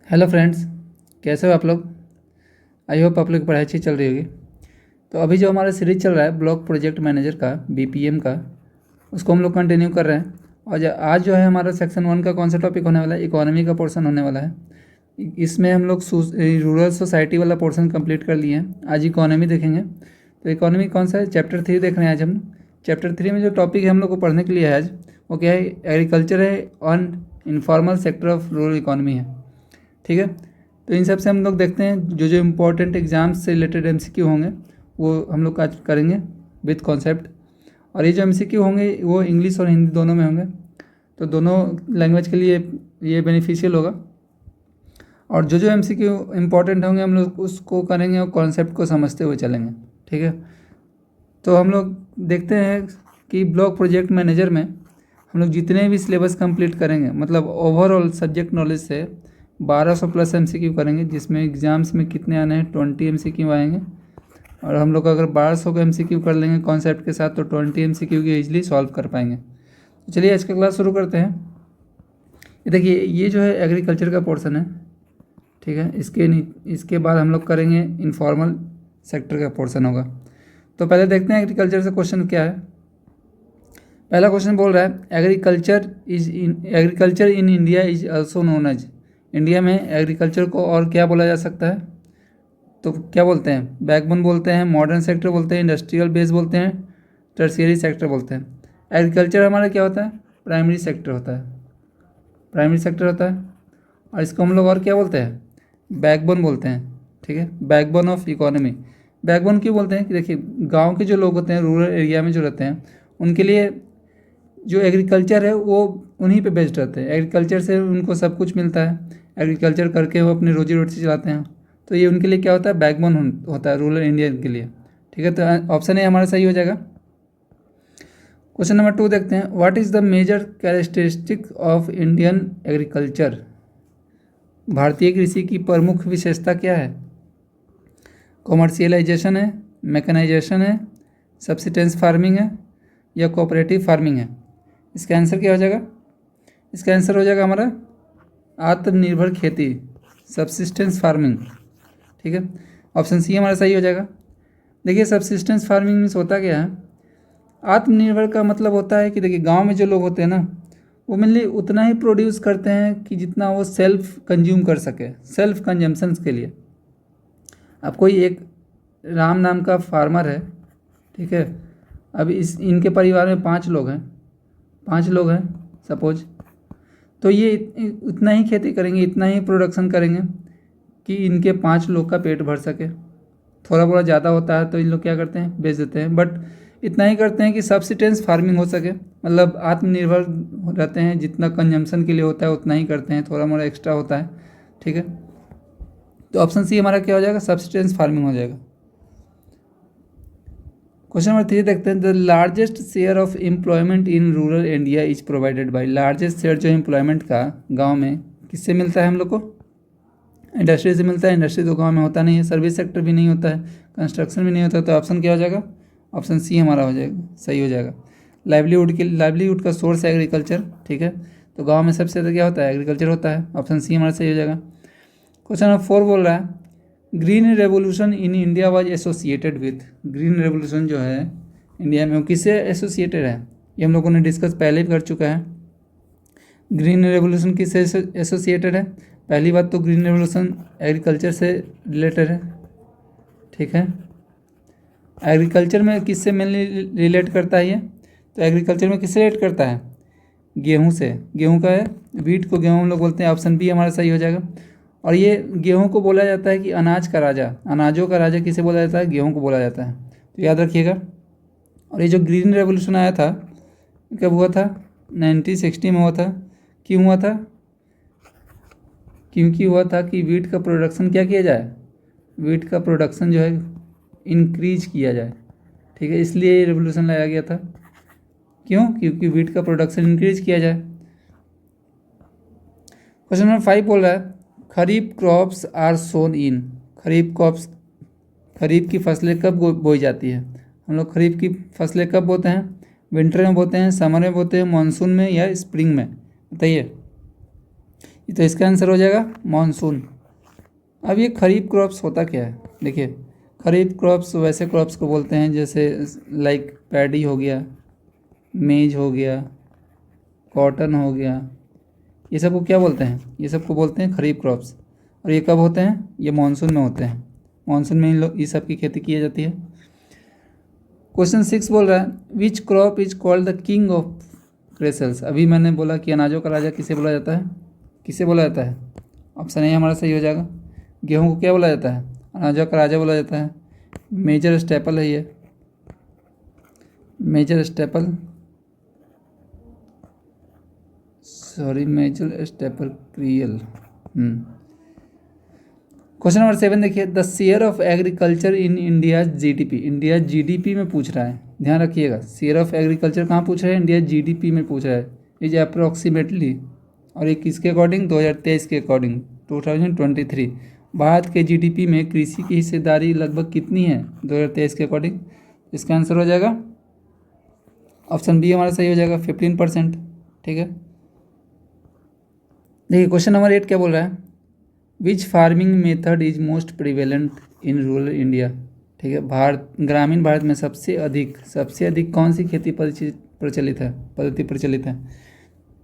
Hello friends, कैसे हो आप लोग। आई होप आप लोग की पढ़ाई अच्छी चल रही होगी। तो अभी जो हमारा सीरीज चल रहा है ब्लॉक प्रोजेक्ट मैनेजर का बीपीएम का, उसको हम लोग कंटिन्यू कर रहे हैं। और आज जो है हमारा सेक्शन 1 का कौन सा टॉपिक होने वाला है, इकोनॉमी का पोर्शन होने वाला है। इसमें हम लोग रूरल सोसाइटी वाला पोर्शन कंप्लीट कर लिए हैं। आज इकोनॉमी देखेंगे। तो इकोनॉमी कौन सा है, चैप्टर 3 देख रहे हैं आज हम। चैप्टर 3 में जो टॉपिक है हम लोग को पढ़ने के लिए है आज, वो क्या है, एग्रीकल्चर है on informal sector of rural economy है। ठीक है, तो इन सब से हम लोग देखते हैं जो जो इम्पोर्टेंट एग्जाम्स से रिलेटेड एमसीक्यू होंगे वो हम लोग आज करेंगे विथ कॉन्सेप्ट। और ये जो एमसीक्यू होंगे वो इंग्लिश और हिंदी दोनों में होंगे, तो दोनों लैंग्वेज के लिए ये बेनिफिशियल होगा। और जो जो एमसीक्यू इम्पोर्टेंट होंगे हम लोग उसको करेंगे और कॉन्सेप्ट को समझते हुए चलेंगे। ठीक है, तो हम लोग देखते हैं कि ब्लॉक प्रोजेक्ट मैनेजर में हम लोग जितने भी सिलेबस कंप्लीट करेंगे, मतलब ओवरऑल सब्जेक्ट नॉलेज से 1200 प्लस एमसीक्यू करेंगे, जिसमें एग्जाम्स में कितने आने हैं, 20 एमसीक्यू आएंगे। और हम लोग अगर 1200 का एमसीक्यू कर लेंगे कॉन्सेप्ट के साथ तो 20 एमसीक्यू की ईजिली सॉल्व कर पाएंगे। तो चलिए आज का क्लास शुरू करते हैं। ये देखिए, ये जो है एग्रीकल्चर का पोर्शन है। ठीक है, इसके बाद हम लोग करेंगे इनफॉर्मल सेक्टर का पोर्शन होगा। तो पहले देखते हैं एग्रीकल्चर से क्वेश्चन क्या है। पहला क्वेश्चन बोल रहा है agriculture in India is also known as. India में एग्रीकल्चर को और क्या बोला जा सकता है, तो क्या बोलते हैं, बैकबोन बोलते हैं, मॉडर्न सेक्टर बोलते हैं, इंडस्ट्रियल बेस बोलते हैं, टर्शियरी सेक्टर बोलते हैं। एग्रीकल्चर हमारा क्या होता है, प्राइमरी सेक्टर होता है, प्राइमरी सेक्टर होता है। और इसको हम लोग और क्या बोलते हैं, बैकबोन बोलते हैं। ठीक है, बैकबोन ऑफ इकोनॉमी। बैकबोन क्यों बोलते हैं कि देखिए, गाँव के जो लोग होते हैं, रूरल एरिया में जो रहते हैं, उनके लिए जो एग्रीकल्चर है वो उन्हीं पे बेस्ड रहते हैं। एग्रीकल्चर से उनको सब कुछ मिलता है, एग्रीकल्चर करके वो अपनी रोजी रोटी चलाते हैं। तो ये उनके लिए क्या होता है, बैकबोन होता है रूरल इंडिया के लिए। ठीक है, तो ऑप्शन ए हमारा सही हो जाएगा। क्वेश्चन नंबर 2 देखते हैं, what is the major characteristic of Indian agriculture. भारतीय कृषि की प्रमुख विशेषता क्या है। कॉमर्शियलाइजेशन है, मैकेनाइजेशन है, सब्सिस्टेंस फार्मिंग है, या कोऑपरेटिव फार्मिंग है। इसका आंसर क्या हो जाएगा, इसका आंसर हो जाएगा हमारा आत्मनिर्भर खेती, सब्सिस्टेंस फार्मिंग। ठीक है, ऑप्शन सी हमारा सही हो जाएगा। देखिए, सब्सिस्टेंस फार्मिंग मीन्स होता क्या है, आत्मनिर्भर का मतलब होता है कि देखिए गांव में जो लोग होते हैं ना, वो मेनली उतना ही प्रोड्यूस करते हैं कि जितना वो सेल्फ कंज्यूम कर सके, सेल्फ कंजम्पशन के लिए। अब कोई एक राम नाम का फार्मर है, ठीक है, अब इनके परिवार में 5 लोग हैं, 5 लोग हैं सपोज, तो ये इतना ही खेती करेंगे, इतना ही प्रोडक्शन करेंगे कि इनके 5 लोग का पेट भर सके। थोड़ा बहुत ज़्यादा होता है तो इन लोग क्या करते हैं, बेच देते हैं, बट इतना ही करते हैं कि सब्सिस्टेंस फार्मिंग हो सके, मतलब आत्मनिर्भर रहते हैं, जितना कंजम्पशन के लिए होता है उतना ही करते हैं, थोड़ा मोड़ा एक्स्ट्रा होता है। ठीक है, तो ऑप्शन सी हमारा क्या हो जाएगा, सब्सिस्टेंस फार्मिंग हो जाएगा। क्वेश्चन नंबर 3 देखते हैं, the largest share of employment in rural India is provided by. Largest share जो एम्प्लॉयमेंट का गांव में किससे मिलता है हम लोग को, इंडस्ट्री से मिलता है। इंडस्ट्री तो गांव में होता नहीं है, सर्विस सेक्टर भी नहीं होता है, कंस्ट्रक्शन भी नहीं होता है, तो ऑप्शन क्या हो जाएगा, ऑप्शन सी हमारा हो जाएगा, सही हो जाएगा। लाइवलीहुड का सोर्स है एग्रीकल्चर। ठीक है, तो गाँव में सबसे ज़्यादा क्या होता है, एग्रीकल्चर होता है, ऑप्शन सी हमारा सही हो जाएगा। क्वेश्चन नंबर 4 बोल रहा है, green revolution in India was associated with. Green revolution जो है इंडिया में वो किससे एसोसिएटेड है, ये हम लोगों ने डिस्कस पहले भी कर चुका है। ग्रीन रेवोल्यूशन किससे एसोसिएटेड है, पहली बात तो ग्रीन रेवोल्यूशन एग्रीकल्चर से रिलेटेड है। ठीक है, एग्रीकल्चर में किससे मेनली रिलेट करता है ये, तो एग्रीकल्चर में किससे रिलेट करता है, गेहूँ से। गेहूँ का है, वीट को गेहूँ हम लोग बोलते हैं, ऑप्शन बी हमारा सही हो जाएगा। और ये गेहूं को बोला जाता है कि अनाज का राजा, अनाजों का राजा किसे बोला जाता है, गेहूं को बोला जाता है, तो याद रखिएगा। और ये जो ग्रीन रेवोल्यूशन आया था कब हुआ था, 1960 में हुआ था। क्यों हुआ था, क्योंकि हुआ था कि वीट का प्रोडक्शन क्या किया जाए, वीट का प्रोडक्शन जो है इंक्रीज किया जाए। ठीक है, इसलिए ये रेवोल्यूशन लाया गया था। क्यों, क्योंकि वीट का प्रोडक्शन इंक्रीज किया जाए। क्वेश्चन नंबर 5 बोल रहा है, खरीफ क्रॉप्स आर सोन इन। खरीफ की फसलें कब बोई जाती है, हम लोग खरीफ की फसलें कब बोते हैं, विंटर में बोते हैं, समर में बोते हैं, मानसून में या स्प्रिंग में, बताइए। तो इसका आंसर हो जाएगा मानसून। अब ये खरीफ क्रॉप्स होता क्या है, देखिए खरीफ क्रॉप्स वैसे क्रॉप्स को बोलते हैं जैसे लाइक पैडी हो गया, मेज हो गया, कॉटन हो गया, ये सब को क्या बोलते हैं, ये सब को बोलते हैं खरीफ क्रॉप्स। और ये कब होते हैं, ये मानसून में होते हैं, मानसून में ये सब की खेती की जाती है। क्वेश्चन 6 बोल रहा है which crop is called the king of grasses. अभी मैंने बोला कि अनाजों का राजा किसे बोला जाता है, किसे बोला जाता है, ऑप्शन ए हमारा सही हो जाएगा। गेहूं को क्या बोला जाता है, अनाजों का राजा बोला जाता है। मेजर स्टेपल है ये, major staple, sorry major staple cereal. Question number 7 देखिए the share of agriculture in India GDP. India GDP में पूछ रहा है, ध्यान रखिएगा, शेयर ऑफ एग्रीकल्चर कहाँ पूछ रहा है, इंडिया जीडीपी में पूछ रहा है। इज अप्रोक्सीमेटली, और ये किसके अकॉर्डिंग, 2023 के अकॉर्डिंग, 2023 भारत के जीडीपी में कृषि की हिस्सेदारी लगभग कितनी है 2023 के अकॉर्डिंग। इसका आंसर हो जाएगा ऑप्शन बी हमारा सही हो जाएगा 15%। ठीक है, देखिए क्वेश्चन नंबर 8 क्या बोल रहा है which farming method is most prevalent in rural India. ठीक है, ग्रामीण भारत में सबसे अधिक कौन सी खेती प्रचलित है।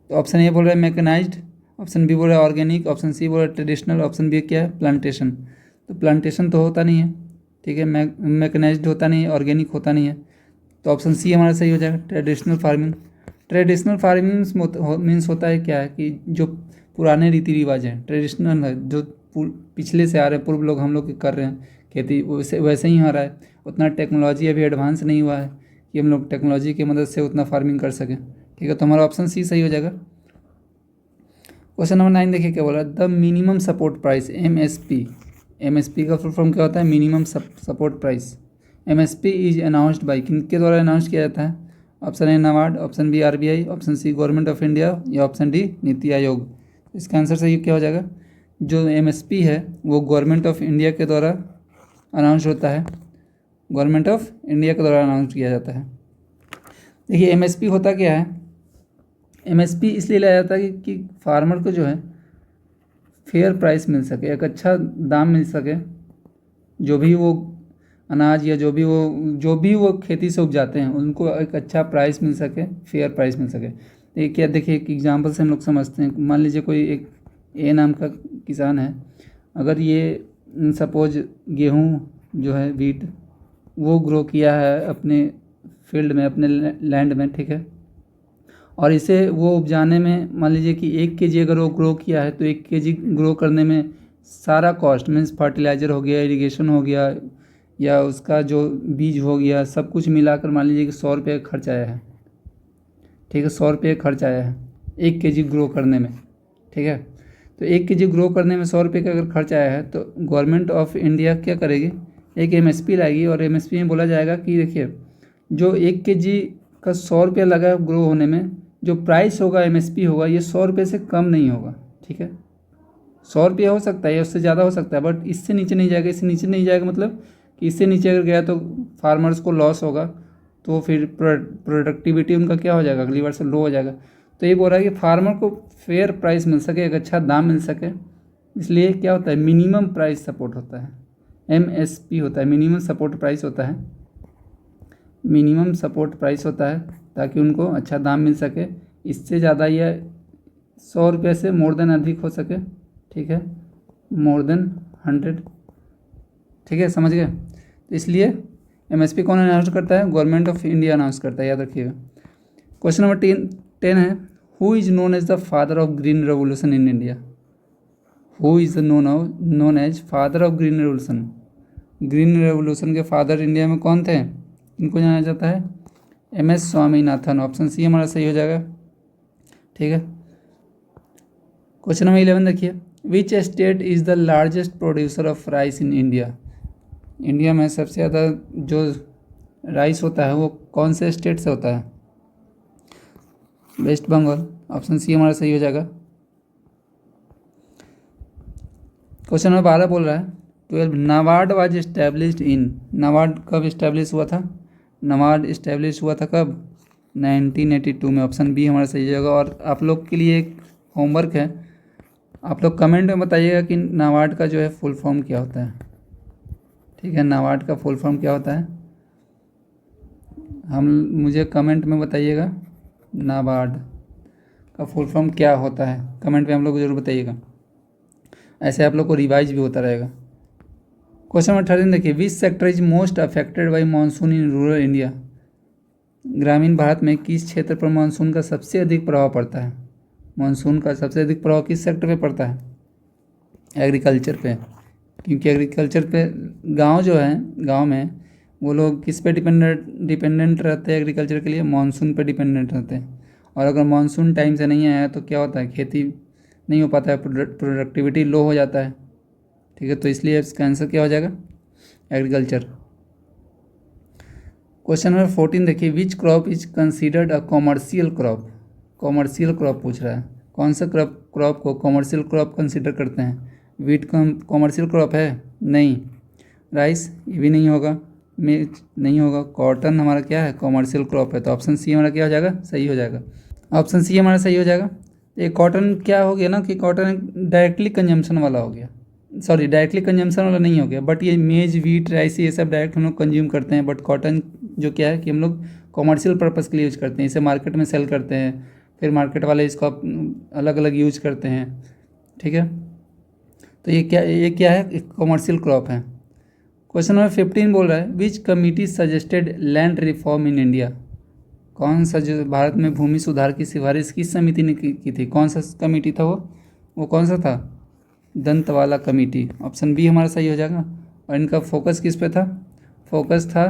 तो ऑप्शन ए बोल रहा है मैकेनाइज्ड, ऑप्शन बी बोल रहा है ऑर्गेनिक, ऑप्शन सी बोल रहा है ट्रेडिशनल, ऑप्शन बी क्या है प्लांटेशन। तो प्लांटेशन तो होता नहीं है, ठीक है, मैकेनाइज्ड होता नहीं है, ऑर्गेनिक होता नहीं है, तो ऑप्शन सी हमारा सही हो जाएगा traditional farming. Traditional farming means होता है क्या है कि जो पुराने रीति रिवाज हैं, ट्रेडिशनल है, जो पिछले से आ रहे हैं, पूर्व लोग हम लोग कर रहे हैं खेती, वैसे ही आ रहा है। उतना टेक्नोलॉजी अभी एडवांस नहीं हुआ है कि हम लोग टेक्नोलॉजी की मदद से उतना फार्मिंग कर सकें। ठीक है, तो हमारा ऑप्शन सी सही हो जाएगा। क्वेश्चन नंबर 9 देखिए क्या बोला the minimum support price MSP. MSP का फुल फॉर्म क्या होता है, minimum support price. MSP is announced by, किनके द्वारा अनाउंस किया जाता है। Option A NABARD, option B RBI, option C government of India, या ऑप्शन डी नीति आयोग। इसका आंसर सही क्या हो जाएगा, जो एमएसपी है वो गवर्नमेंट ऑफ इंडिया के द्वारा अनाउंस होता है, गवर्नमेंट ऑफ इंडिया के द्वारा अनाउंस किया जाता है। देखिए एमएसपी होता क्या है, एमएसपी इसलिए लाया जाता है कि फार्मर को जो है फेयर प्राइस मिल सके, एक अच्छा दाम मिल सके, जो भी वो अनाज या जो भी वो खेती से उपजाते हैं उनको एक अच्छा प्राइस मिल सके, फेयर प्राइस मिल सके। देखिए एक एग्जांपल से हम लोग समझते हैं, मान लीजिए कोई एक ए नाम का किसान है, अगर ये सपोज गेहूं जो है वीट वो ग्रो किया है अपने फील्ड में, अपने लैंड में, ठीक है, और इसे वो उपजाने में मान लीजिए कि 1 kg अगर वो ग्रो किया है तो 1 kg ग्रो करने में सारा कॉस्ट मीन्स फर्टिलाइज़र हो गया, इरिगेशन हो गया, या उसका जो बीज हो गया, सब कुछ मिलाकर मान लीजिए कि 100 रुपये का खर्च आया है। ठीक है, 100 रुपये खर्च आया है 1 kg ग्रो करने में। ठीक है, तो 1 kg ग्रो करने में 100 रुपये का अगर खर्च आया है तो गवर्नमेंट ऑफ इंडिया क्या करेगी, एक एमएसपी लाएगी, और एमएसपी में बोला जाएगा कि देखिए जो 1 kg का 100 रुपया लगा ग्रो होने में, जो प्राइस होगा एमएसपी होगा ये 100 रुपये से कम नहीं होगा। ठीक है, 100 रुपया हो सकता है या उससे ज़्यादा हो सकता है, बट इससे नीचे नहीं जाएगा। इससे नीचे नहीं जाएगा मतलब कि इससे नीचे अगर गया तो फार्मर्स को लॉस होगा, तो फिर प्रोडक्टिविटी उनका क्या हो जाएगा, अगली बार से लो हो जाएगा। तो ये बोल रहा है कि फार्मर को फेयर प्राइस मिल सके, एक अच्छा दाम मिल सके, इसलिए क्या होता है मिनिमम प्राइस सपोर्ट होता है, एमएसपी होता है, मिनिमम सपोर्ट प्राइस होता है, मिनिमम सपोर्ट प्राइस होता है, ताकि उनको अच्छा दाम मिल सके। इससे ज़्यादा या 100 रुपये से मोर देन अधिक हो सके। ठीक है, मोर देन 100। ठीक है, समझ गए। तो इसलिए एमएसपी कौन अनाउंस करता है, गवर्नमेंट ऑफ इंडिया अनाउंस करता है, याद रखिएगा। क्वेश्चन नंबर 10 है who is known as the father of green revolution in India. Who is known as father of green revolution. Green revolution के फादर इंडिया में कौन थे, इनको जाना जाता है एमएस स्वामीनाथन। ऑप्शन सी हमारा सही हो जाएगा। ठीक है, क्वेश्चन नंबर 11 देखिए which state is the largest producer of rice in India. India में सबसे ज़्यादा जो राइस होता है वो कौन से स्टेट से होता है, वेस्ट बंगाल। ऑप्शन सी हमारा सही हो जाएगा। क्वेश्चन नंबर 12 बोल रहा है 12 NABARD was established in. NABARD कब इस्टेब्लिश हुआ था, नाबार्ड इस्टेब्लिश हुआ था कब, 1982 में। ऑप्शन बी हमारा सही हो जाएगा। और आप लोग के लिए एक होमवर्क है, आप लोग कमेंट में बताइएगा कि नाबार्ड का जो है फुल फॉर्म क्या होता है। ठीक है, नाबार्ड का फुल फॉर्म क्या होता है, मुझे कमेंट में बताइएगा नाबार्ड का फुल फॉर्म क्या होता है, कमेंट में हम लोग को जरूर बताइएगा, ऐसे आप लोग को रिवाइज भी होता रहेगा। क्वेश्चन नंबर 13 देखिए, which sector is most affected by monsoon in rural India. ग्रामीण भारत में किस क्षेत्र पर मानसून का सबसे अधिक प्रभाव पड़ता है। मानसून का सबसे अधिक प्रभाव किस सेक्टर पे पड़ता है, एग्रीकल्चर पे, क्योंकि एग्रीकल्चर पे गांव जो है, गांव में वो लोग किस पे डिपेंडेंट रहते हैं एग्रीकल्चर के लिए, मानसून पे डिपेंडेंट रहते हैं। और अगर मानसून टाइम से नहीं आया तो क्या होता है, खेती नहीं हो पाता है, प्रोडक्टिविटी लो हो जाता है। ठीक है, तो इसलिए इसका आंसर क्या हो जाएगा, एग्रीकल्चर। क्वेश्चन नंबर 14 देखिए, विच crop is considered a commercial crop. Commercial crop पूछ रहा है, कौन सा क्रॉप को कॉमर्शियल क्रॉप कंसीडर करते हैं। वीट कॉमर्शियल क्रॉप है, नहीं। राइस ये भी नहीं होगा, मिर्च नहीं होगा। कॉटन हमारा क्या है, कॉमर्शियल क्रॉप है, तो ऑप्शन सी हमारा क्या हो जाएगा, सही हो जाएगा। ऑप्शन सी हमारा सही हो जाएगा। ये कॉटन क्या हो गया ना कि कॉटन डायरेक्टली कंजम्पशन वाला हो गया, सॉरी डायरेक्टली कंजम्पशन वाला नहीं हो गया, बट ये मेज वीट राइस ये सब डायरेक्ट हम लोग कंज्यूम करते हैं। बट कॉटन जो क्या है कि हम लोग कॉमर्शियल पर्पज़ के लिए यूज़ करते हैं, इसे मार्केट में सेल करते हैं, फिर मार्केट वाले इसको अलग अलग यूज करते हैं। ठीक है, तो ये क्या है, कॉमर्शियल क्रॉप है। क्वेश्चन नंबर 15 बोल रहा है, विच committee suggested land reform in India. कौन सा जो भारत में भूमि सुधार की सिफारिश किस समिति ने की थी, कौन सा कमेटी था वो कौन सा था, दंतवाला कमेटी। ऑप्शन बी हमारा सही हो जाएगा। और इनका फोकस किस पे था, फोकस था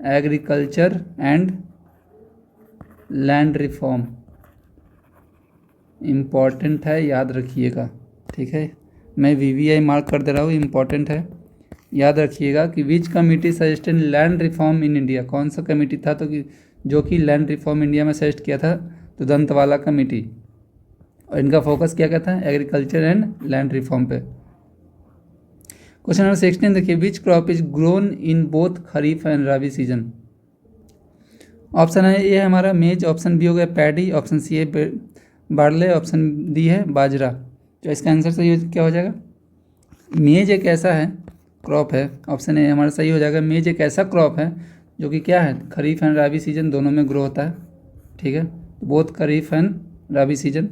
agriculture and land reform. Important है, याद रखिएगा। ठीक है, मैं VVI मार्क कर दे रहा हूँ, इम्पॉर्टेंट है, याद रखिएगा कि विच committee suggested land reform in India. कौन सा कमेटी था तो जो कि लैंड रिफॉर्म इंडिया में सजेस्ट किया था, तो दंतवाला कमेटी। और इनका फोकस क्या क्या था, एग्रीकल्चर एंड लैंड रिफॉर्म पे। क्वेश्चन नंबर 16 देखिए, विच crop is grown in both kharif and rabi season. Option है ए हमारा मेज, ऑप्शन बी हो गया पैडी, ऑप्शन सी है बार्ले, ऑप्शन डी है बाजरा। तो इसका आंसर सही क्या हो जाएगा, मेज एक ऐसा है क्रॉप है, ऑप्शन ए हमारा सही हो जाएगा। मेज एक ऐसा क्रॉप है जो कि क्या है, खरीफ एंड रबी सीजन दोनों में ग्रो होता है। ठीक है, both kharif and rabi season.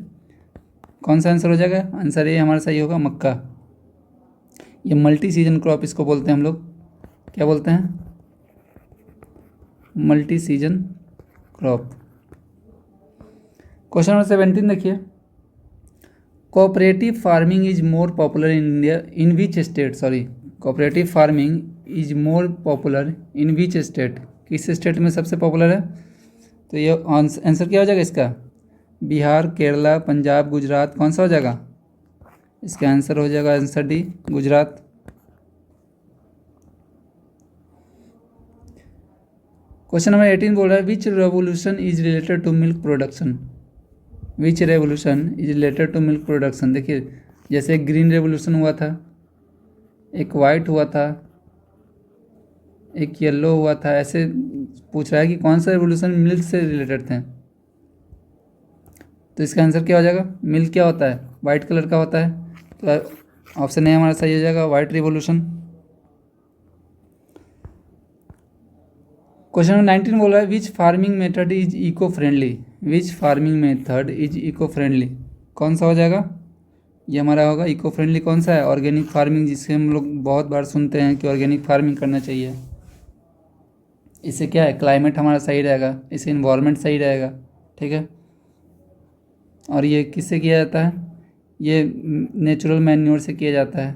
कौन सा आंसर हो जाएगा, आंसर ए हमारा सही होगा, मक्का। ये मल्टी सीजन क्रॉप इसको बोलते हैं हम लोग, क्या बोलते हैं, multi season crop. Question number 17 देखिए, cooperative farming is more popular in India in which state. Sorry, cooperative farming is more popular in which state, किस स्टेट में सबसे पॉपुलर है। तो ये आंसर क्या हो जाएगा इसका, बिहार, केरला, पंजाब, गुजरात। कौन सा हो जाएगा, इसका आंसर हो जाएगा answer D, Gujarat. Question number 18 बोल रहा है, which revolution is related to milk production. Which revolution is related to milk production. देखिए, जैसे ग्रीन रेवोल्यूशन हुआ था, एक वाइट हुआ था, एक येलो हुआ था, ऐसे पूछ रहा है कि कौन सा रेवोल्यूशन मिल्क से रिलेटेड थे। तो इसका आंसर क्या हो जाएगा, मिल्क क्या होता है, वाइट कलर का होता है, तो ऑप्शन ए हमारा सही हो जाएगा, वाइट रिवोल्यूशन। क्वेश्चन नंबर 19 बोल रहा है, which farming method is eco friendly. Which farming method is eco friendly, कौन सा हो जाएगा, ये हमारा होगा इको फ्रेंडली। कौन सा है, ऑर्गेनिक फार्मिंग, जिससे हम लोग बहुत बार सुनते हैं कि ऑर्गेनिक फार्मिंग करना चाहिए। इससे क्या है, क्लाइमेट हमारा सही रहेगा, इससे इन्वायरमेंट सही रहेगा। ठीक है, और ये किससे किया जाता है, ये नेचुरल मैन्योर से किया जाता है,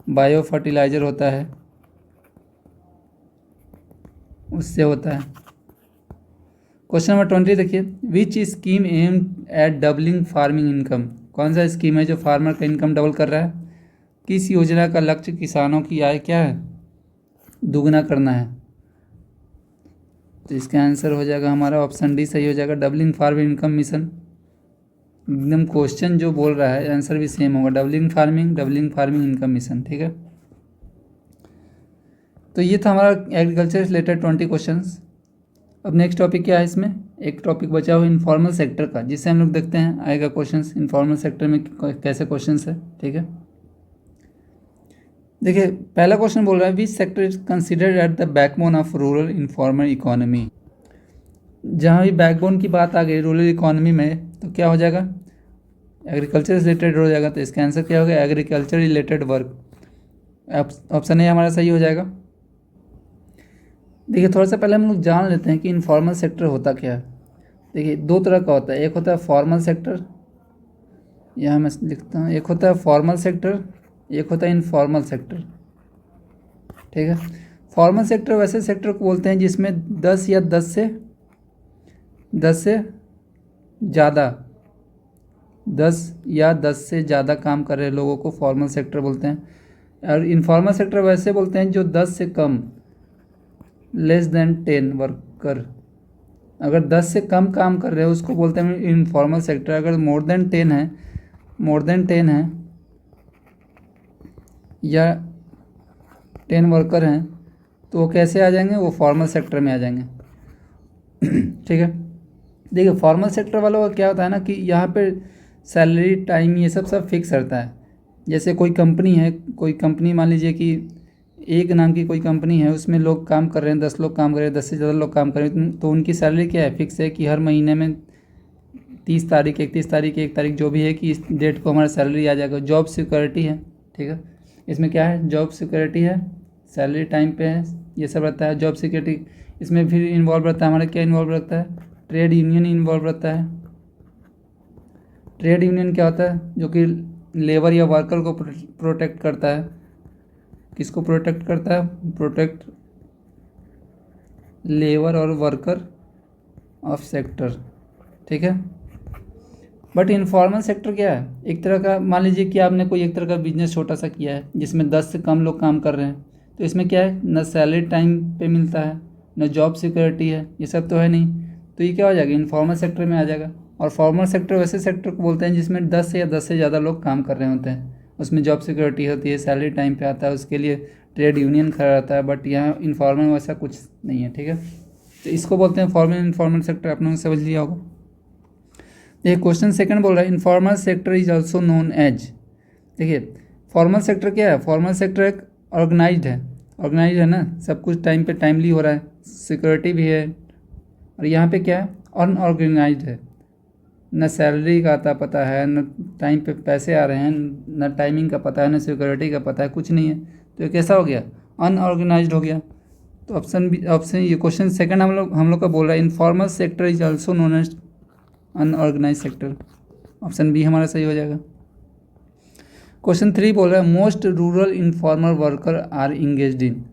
बायो फर्टिलाइज़र होता है, उससे होता है। क्वेश्चन नंबर 20 देखिए, which scheme aim at doubling farming income. कौन सा स्कीम है जो फार्मर का इनकम डबल कर रहा है। किस योजना का लक्ष्य किसानों की आय क्या है, दुगना करना है। तो इसका आंसर हो जाएगा हमारा ऑप्शन डी सही हो जाएगा, डबलिंग फार्मिंग इनकम मिशन। एकदम क्वेश्चन जो बोल रहा है आंसर भी सेम होगा, डबलिंग फार्मिंग इनकम मिशन। ठीक है, तो ये था हमारा एग्रीकल्चर रिलेटेड 20 क्वेश्चंस। अब नेक्स्ट टॉपिक क्या है इसमें, एक टॉपिक बचा हुआ इनफॉर्मल सेक्टर का, जिससे हम लोग देखते हैं आएगा क्वेश्चंस इनफॉर्मल सेक्टर में कैसे क्वेश्चंस है। ठीक है, देखिए पहला क्वेश्चन बोल रहा है which sector is considered at the backbone of rural informal economy. जहाँ भी बैकबोन की बात आ गई रूरल इकोनॉमी में तो क्या हो जाएगा, एग्रीकल्चर रिलेटेड हो जाएगा। तो इसका आंसर क्या होगा, agriculture related work. Option A हमारा सही हो जाएगा। देखिए थोड़ा सा पहले हम लोग जान लेते हैं कि इनफॉर्मल सेक्टर होता क्या है। देखिए दो तरह का होता है, एक होता है फॉर्मल सेक्टर, यहाँ मैं लिखता हूँ, एक होता है फॉर्मल सेक्टर, एक होता है इनफॉर्मल सेक्टर। ठीक है, फॉर्मल सेक्टर वैसे सेक्टर को बोलते हैं जिसमें 10 या 10 से ज़्यादा 10 या 10 से ज़्यादा काम कर रहे लोगों को फॉर्मल सेक्टर बोलते हैं। और इनफॉर्मल सेक्टर वैसे बोलते हैं जो 10 से कम, लेस देन 10 वर्कर, अगर 10 से कम काम कर रहे हो उसको बोलते हैं इनफॉर्मल सेक्टर। अगर मोर देन 10 है या 10 वर्कर हैं तो वो कैसे आ जाएंगे, वो फॉर्मल सेक्टर में आ जाएंगे। ठीक है, देखिए फॉर्मल सेक्टर वालों का क्या होता है ना कि यहाँ पे सैलरी टाइम ये सब फिक्स रहता है। जैसे कोई कंपनी है, कोई कंपनी मान लीजिए कि एक नाम की कोई कंपनी है, उसमें लोग काम कर रहे हैं, 10 लोग काम कर रहे हैं, 10 से ज़्यादा लोग काम कर रहे हैं, तो उनकी सैलरी क्या है, फिक्स है कि हर महीने में 30 तारीख, 31 तारीख, 1 तारीख जो भी है कि इस डेट को हमारा सैलरी आ जाएगा। जॉब सिक्योरिटी है। ठीक है, इसमें क्या है, जॉब सिक्योरिटी है, सैलरी टाइम पे है, ये सब रहता है जॉब सिक्योरिटी। इसमें फिर इन्वॉल्व रहता है हमारा क्या इन्वॉल्व रहता है, ट्रेड यूनियन इन्वॉल्व रहता है। ट्रेड यूनियन क्या होता है, जो कि लेबर या वर्कर को प्रोटेक्ट करता है। किसको प्रोटेक्ट करता है, प्रोटेक्ट लेबर और वर्कर ऑफ सेक्टर। ठीक है, बट इनफॉर्मल सेक्टर क्या है, एक तरह का मान लीजिए कि आपने कोई एक तरह का बिजनेस छोटा सा किया है जिसमें 10 से कम लोग काम कर रहे हैं, तो इसमें क्या है, न सैलरी टाइम पे मिलता है, न जॉब सिक्योरिटी है, ये सब तो है नहीं, तो ये क्या हो जाएगा, इनफॉर्मल सेक्टर में आ जाएगा। और फॉर्मल सेक्टर वैसे सेक्टर को बोलते हैं जिसमें 10 या 10 से ज़्यादा लोग काम कर रहे होते हैं, उसमें जॉब सिक्योरिटी होती है, सैलरी टाइम पे आता है, उसके लिए ट्रेड यूनियन खड़ा रहता है। बट यहाँ इनफॉर्मल में वैसा कुछ नहीं है। ठीक है, तो इसको बोलते हैं फॉर्मल इनफॉर्मल सेक्टर, आपने लोगों ने समझ लिया होगा। देखिए क्वेश्चन सेकंड बोल रहा है informal sector is also known as. देखिए फॉर्मल सेक्टर क्या है, फॉर्मल सेक्टर एक ऑर्गेनाइज्ड है ना, सब कुछ टाइम पे टाइमली हो रहा है, सिक्योरिटी भी है। और यहाँ पे क्या है, अनऑर्गेनाइज्ड है, न सैलरी का आता पता है, न टाइम पे पैसे आ रहे हैं, न टाइमिंग का पता है, न सिक्योरिटी का पता है, कुछ नहीं है। तो ये कैसा हो गया, अनऑर्गेनाइज्ड हो गया। तो ऑप्शन ये क्वेश्चन सेकंड हम लोग का बोल रहा है informal sector is also known as unorganised sector. Option B हमारा सही हो जाएगा। क्वेश्चन 3 बोल रहा है most rural informal worker are engaged in.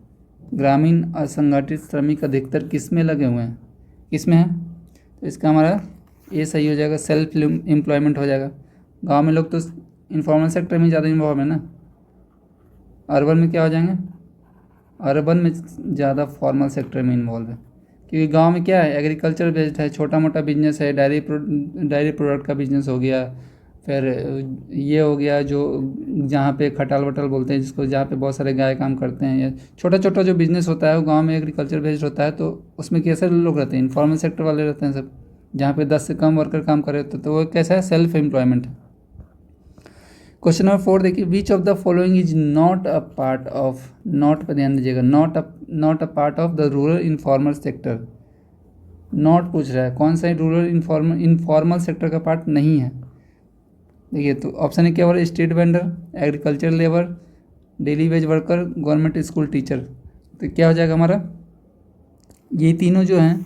ग्रामीण असंगठित श्रमिक अधिकतर किस में लगे हुए हैं, किस में है, तो इसका हमारा ये सही हो जाएगा, सेल्फ एम्प्लॉयमेंट हो जाएगा। गांव में लोग तो इनफॉर्मल सेक्टर में ज़्यादा इन्वॉल्व है ना, अर्बन में क्या हो जाएंगे, अर्बन में ज़्यादा फॉर्मल सेक्टर में इन्वॉल्व है। क्योंकि गांव में क्या है, एग्रीकल्चर बेस्ड है, छोटा मोटा बिजनेस है, डायरी प्रोडक्ट का बिजनेस हो गया, फिर ये हो गया जो जहाँ पे खटाल वटाल बोलते हैं जिसको, जहाँ पे बहुत सारे गाय काम करते हैं, या छोटा छोटा जो बिजनेस होता है वो गांव में एग्रीकल्चर बेस्ड होता है। तो उसमें कैसे लोग रहते हैं, इनफॉर्मल सेक्टर वाले रहते हैं सब, जहाँ पे 10 से कम वर्कर काम कर रहे होते हैं, तो वो कैसा है, सेल्फ एम्प्लॉयमेंट है। क्वेश्चन नंबर 4 देखिए which of the following is not a part of, not पर ध्यान दीजिएगा, not a part of the rural informal sector. Not पूछ रहा है, कौन सा रूरल इनफॉर्मल सेक्टर का पार्ट नहीं है। देखिए तो ऑप्शन है केवल street vendor, agriculture labour, daily veg worker, government school teacher. तो क्या हो जाएगा हमारा, ये तीनों जो हैं,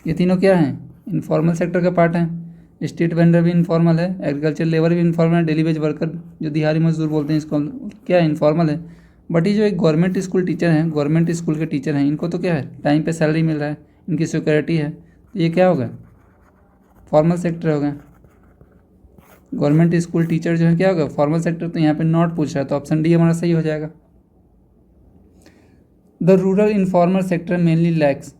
ये तीनों क्या हैं, इनफॉर्मल सेक्टर का पार्ट हैं। स्ट्रीट वेंडर भी इनफॉर्मल है, एग्रीकल्चर लेबर भी इनफॉर्मल है, डेली वेज वर्कर जो दिहाड़ी मजदूर बोलते हैं इसको, क्या इनफॉर्मल है। बट ये जो एक गवर्नमेंट स्कूल टीचर हैं, गवर्नमेंट स्कूल के टीचर हैं, इनको तो क्या है, टाइम पे सैलरी मिल रहा है, इनकी सिक्योरिटी है, तो ये क्या होगा, फॉर्मल सेक्टर होगा। गवर्नमेंट स्कूल टीचर जो है क्या होगा, फॉर्मल सेक्टर। तो यहाँ पे नॉट पूछ रहा है, तो ऑप्शन डी हमारा सही हो जाएगा। The rural informal sector mainly lakhs.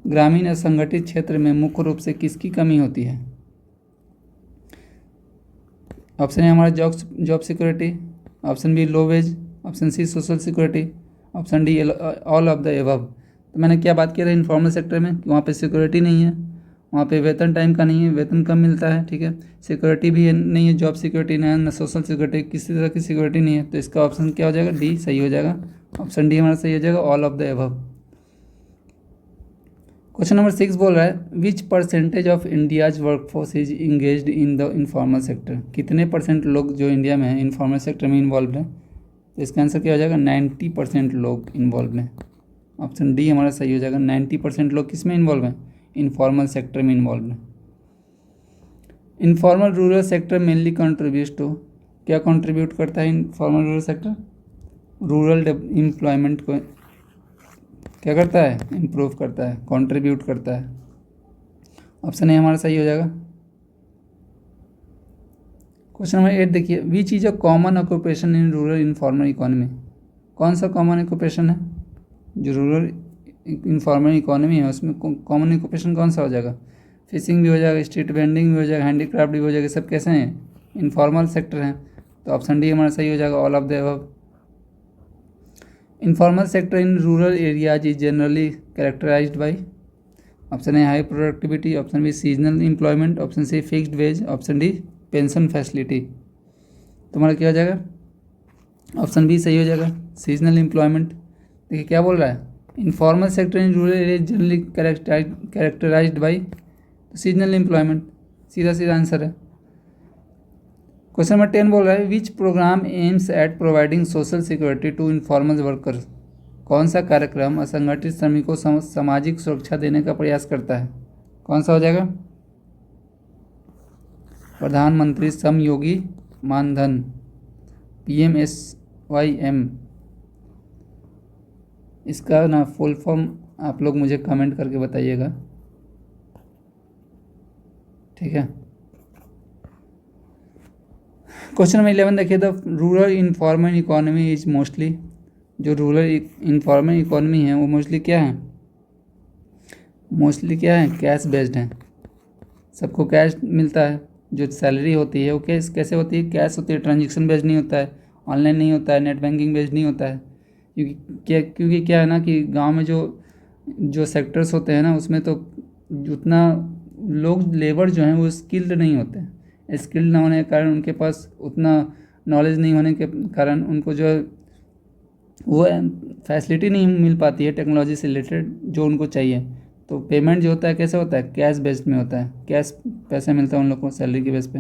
ग्रामीण असंगठित क्षेत्र में मुख्य रूप से किसकी कमी होती है। ऑप्शन ए हमारा job security, option B low wage, option C social security, option D all of the above. तो मैंने क्या बात किया था इनफॉर्मल सेक्टर में कि वहाँ पे सिक्योरिटी नहीं है, वहाँ पे वेतन टाइम का नहीं है, वेतन कम मिलता है, ठीक है, सिक्योरिटी भी नहीं है, जॉब सिक्योरिटी नहीं है, ना सोशल सिक्योरिटी, किसी तरह की सिक्योरिटी नहीं है। तो इसका ऑप्शन क्या हो जाएगा, डी सही हो जाएगा। ऑप्शन डी हमारा सही हो जाएगा, all of the above. Question number 6 बोल रहा है which percentage of India's workforce is engaged in the informal sector. कितने परसेंट लोग जो इंडिया में हैं इनफॉर्मल सेक्टर में इन्वॉल्व हैं। तो इसका आंसर क्या हो जाएगा, 90% लोग इन्वॉल्व हैं। ऑप्शन डी हमारा सही हो जाएगा, 90% लोग किस में इन्वॉल्व हैं, इनफॉर्मल सेक्टर में इन्वॉल्व हैं। Informal rural sector mainly contribute to, क्या कंट्रीब्यूट करता है informal rural sector, rural employment को क्या करता है, इम्प्रूव करता है, कंट्रीब्यूट करता है। ऑप्शन ए हमारा सही हो जाएगा। क्वेश्चन नंबर 8 देखिए which is a common occupation in rural informal economy. कौन सा कॉमन ऑक्यूपेशन है जो रूरल इनफॉर्मल इकोनॉमी है उसमें कॉमन ऑक्यूपेशन कौन सा हो जाएगा, फिशिंग भी हो जाएगा, स्ट्रीट वेंडिंग भी हो जाएगा, हैंडीक्राफ्ट भी हो जाएगा, सब कैसे हैं, इनफॉर्मल सेक्टर हैं। तो ऑप्शन डी हमारा सही हो जाएगा, all of the above. Informal sector in rural areas is generally characterized by, option A high productivity, option B seasonal employment, option C fixed wage, option D pension facility. तुम्हारा क्या हो जाएगा, option B सही हो जाएगा, seasonal employment. देखिए क्या बोल रहा है, informal sector in rural area generally characterized by seasonal employment, सीधा सीधा आंसर है। क्वेश्चन नंबर 10 बोल रहा है which program aims at providing social security to informal workers. कौन सा कार्यक्रम असंगठित श्रमिकों को सामाजिक सुरक्षा देने का प्रयास करता है, कौन सा हो जाएगा, प्रधानमंत्री श्रम योगी मानधन, PMSYM। इसका ना फुल फॉर्म आप लोग मुझे कमेंट करके बताइएगा, ठीक है। क्वेश्चन नंबर 11 देखिए the rural informal economy is mostly, जो रूरल इनफॉर्मल इकोनॉमी है वो मोस्टली क्या है, मोस्टली क्या है, कैश बेस्ड है, सबको कैश मिलता है, जो सैलरी होती है वो कैसे होती है, कैश होती है, ट्रांजेक्शन बेस्ड नहीं होता है, ऑनलाइन नहीं होता है, नेट बैंकिंग बेस्ड नहीं होता है। क्योंकि क्या है ना कि गांव में जो सेक्टर्स होते हैं ना उसमें तो उतना लोग लेबर जो हैं वो स्किल्ड नहीं होते हैं, स्किल्ड ना होने के कारण उनके पास उतना नॉलेज नहीं होने के कारण उनको जो है वो फैसिलिटी नहीं मिल पाती है टेक्नोलॉजी से रिलेटेड जो उनको चाहिए। तो पेमेंट जो होता है कैसे होता है, कैश बेस्ड में होता है, कैश पैसे मिलता है उन लोग को सैलरी के बेस पे।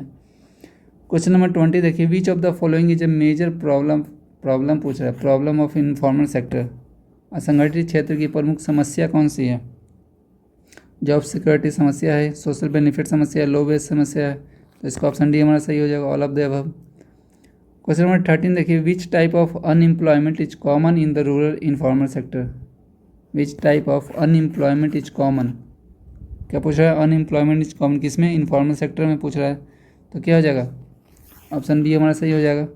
क्वेश्चन नंबर 20 देखिए which of the following is a major problem पूछ रहा है, प्रॉब्लम ऑफ इनफॉर्मल सेक्टर। असंगठित क्षेत्र की प्रमुख समस्या कौन सी है, जॉब सिक्योरिटी समस्या है, सोशल बेनिफिट समस्या है, लो वेज समस्या है। तो इसका ऑप्शन डी हमारा सही हो जाएगा, all of the above. Question number 13 देखिए which type of unemployment is common in the rural informal sector. Which type of unemployment is common, क्या पूछ रहा है, अनएम्प्लॉयमेंट इज कॉमन किसमें, इनफॉर्मल सेक्टर में पूछ रहा है। तो क्या हो जाएगा, ऑप्शन बी हमारा सही हो जाएगा,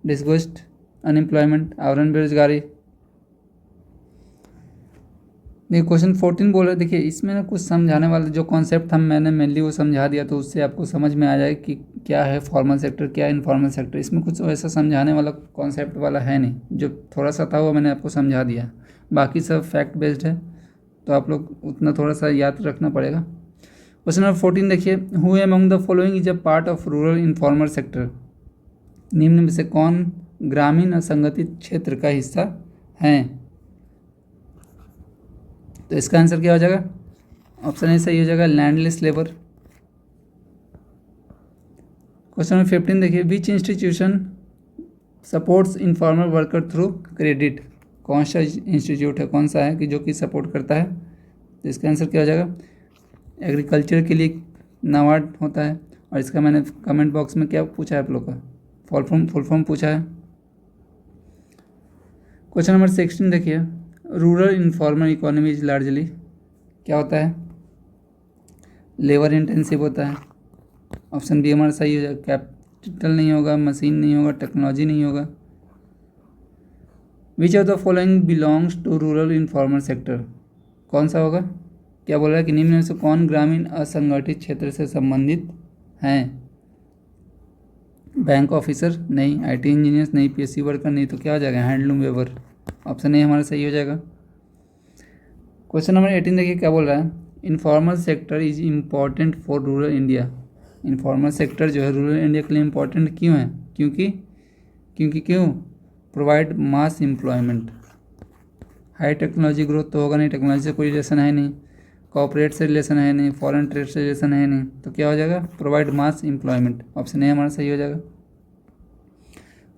डिसगोस्ट अनएम्प्लॉयमेंट, आवरण बेरोजगारी। देखिए क्वेश्चन 14 बोल रहे देखिए इसमें ना कुछ समझाने वाला जो कॉन्सेप्ट था मैंने मेनली वो समझा दिया, तो उससे आपको समझ में आ जाए कि क्या है फॉर्मल सेक्टर क्या है इनफॉर्मल सेक्टर। इसमें कुछ ऐसा समझाने वाला कॉन्सेप्ट वाला है नहीं, जो थोड़ा सा था वो मैंने आपको समझा दिया, बाकी सब फैक्ट बेस्ड है, तो आप लोग उतना थोड़ा सा याद रखना पड़ेगा। क्वेश्चन नंबर 14 देखिए who among the following is a part of rural informal sector. निम्न में से कौन ग्रामीण असंगठित क्षेत्र का हिस्सा हैं। तो इसका आंसर क्या हो जाएगा, ऑप्शन ए सही हो जाएगा, लैंडलेस लेबर। क्वेश्चन नंबर 15 देखिए विच institution supports informal worker through credit. कौन सा इंस्टीट्यूट है, कौन सा है कि जो कि सपोर्ट करता है। तो इसका आंसर क्या हो जाएगा, एग्रीकल्चर के लिए नाबार्ड होता है। और इसका मैंने कमेंट बॉक्स में क्या पूछा है आप लोग का, फुल फॉर्म पूछा है। क्वेश्चन नंबर 16 देखिए rural informal economy is largely, क्या होता है, लेबर इंटेंसिव होता है। ऑप्शन बी हमारा सही हो जाएगा, कैपिटल नहीं होगा, मशीन नहीं होगा, टेक्नोलॉजी नहीं होगा। Which of the following belongs to rural informal sector, कौन सा होगा, क्या बोल रहा है कि निम्न में से कौन ग्रामीण असंगठित क्षेत्र से संबंधित हैं। बैंक ऑफिसर नहीं, IT इंजीनियर्स नहीं, PSC वर्कर नहीं, तो क्या हो जाएगा, हैंडलूम वेवर। ऑप्शन ए हमारा सही हो जाएगा। क्वेश्चन नंबर 18 देखिए क्या बोल रहा है, informal sector is important for rural India. Informal sector जो है रूरल इंडिया के लिए इम्पॉर्टेंट क्यों है? क्यों? प्रोवाइड मास एम्प्लॉयमेंट। हाई टेक्नोलॉजी ग्रोथ तो होगा नहीं, टेक्नोलॉजी से कोई रिलेशन है नहीं, कॉर्पोरेट से रिलेशन है नहीं, फॉरेन ट्रेड से रिलेशन है नहीं, तो क्या हो जाएगा? Provide mass employment. Option A हमारा सही हो जाएगा।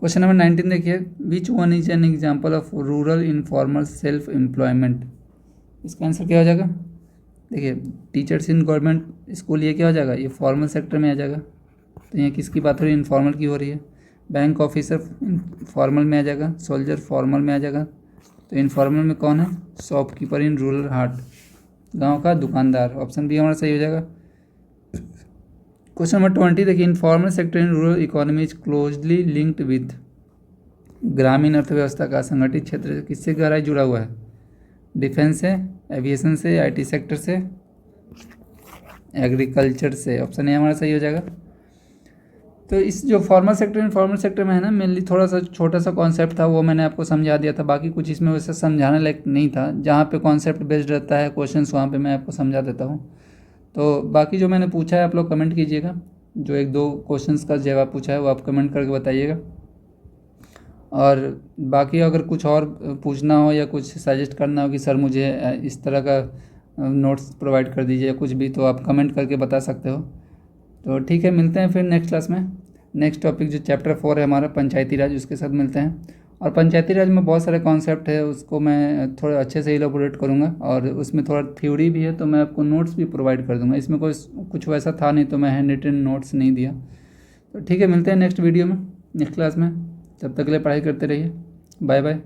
क्वेश्चन नंबर 19 देखिए, which one is an example of rural informal self employment. इसका आंसर क्या हो जाएगा? देखिए टीचर्स इन गवर्नमेंट स्कूल, ये क्या हो जाएगा? ये फॉर्मल सेक्टर में आ जाएगा। तो यहाँ किसकी बात हो रही है? इनफॉर्मल की हो रही है। बैंक ऑफिसर फॉर्मल में आ जाएगा, सोल्जर फॉर्मल में आ जाएगा। तो इनफॉर्मल में कौन है? शॉपकीपर इन रूरल हार्ट, गांव का दुकानदार। ऑप्शन बी हमारा सही हो जाएगा। क्वेश्चन नंबर 20 देखिए, informal sector in rural economy is closely linked with. ग्रामीण अर्थव्यवस्था का संगठित क्षेत्र किससे गहराई जुड़ा हुआ है? डिफेंस से, एविएशन से, आईटी सेक्टर से, एग्रीकल्चर से। ऑप्शन ए हमारा सही हो जाएगा। तो इस जो फॉर्मल सेक्टर इनफॉर्मल सेक्टर में है ना, मेनली थोड़ा सा छोटा सा कॉन्सेप्ट था, वो मैंने आपको समझा दिया था। बाकी कुछ इसमें वैसे समझाने लायक नहीं था। जहाँ पे कॉन्सेप्ट बेस्ड रहता है क्वेश्चंस, वहाँ पे मैं आपको समझा देता हूँ। तो बाकी जो मैंने पूछा है आप लोग कमेंट कीजिएगा। जो एक दो क्वेश्चंस का जवाब पूछा है वो आप कमेंट करके बताइएगा। और बाकी अगर कुछ और पूछना हो या कुछ सजेस्ट करना हो कि सर मुझे इस तरह का नोट्स प्रोवाइड कर दीजिए कुछ भी, तो आप कमेंट करके बता सकते हो। तो ठीक है, मिलते हैं फिर नेक्स्ट क्लास में। नेक्स्ट टॉपिक जो चैप्टर 4 है हमारा पंचायती राज, उसके साथ मिलते हैं। और पंचायती राज में बहुत सारे कॉन्सेप्ट है, उसको मैं थोड़ा अच्छे से इलाबोरेट करूँगा। और उसमें थोड़ा थ्योरी भी है, तो मैं आपको नोट्स भी प्रोवाइड कर दूँगा। इसमें कोई कुछ वैसा था नहीं, तो मैं हैंड रिटन नोट्स नहीं दिया। तो ठीक है, मिलते हैं नेक्स्ट वीडियो में, नेक्स्ट क्लास में। तब तक के लिए पढ़ाई करते रहिए। Bye bye.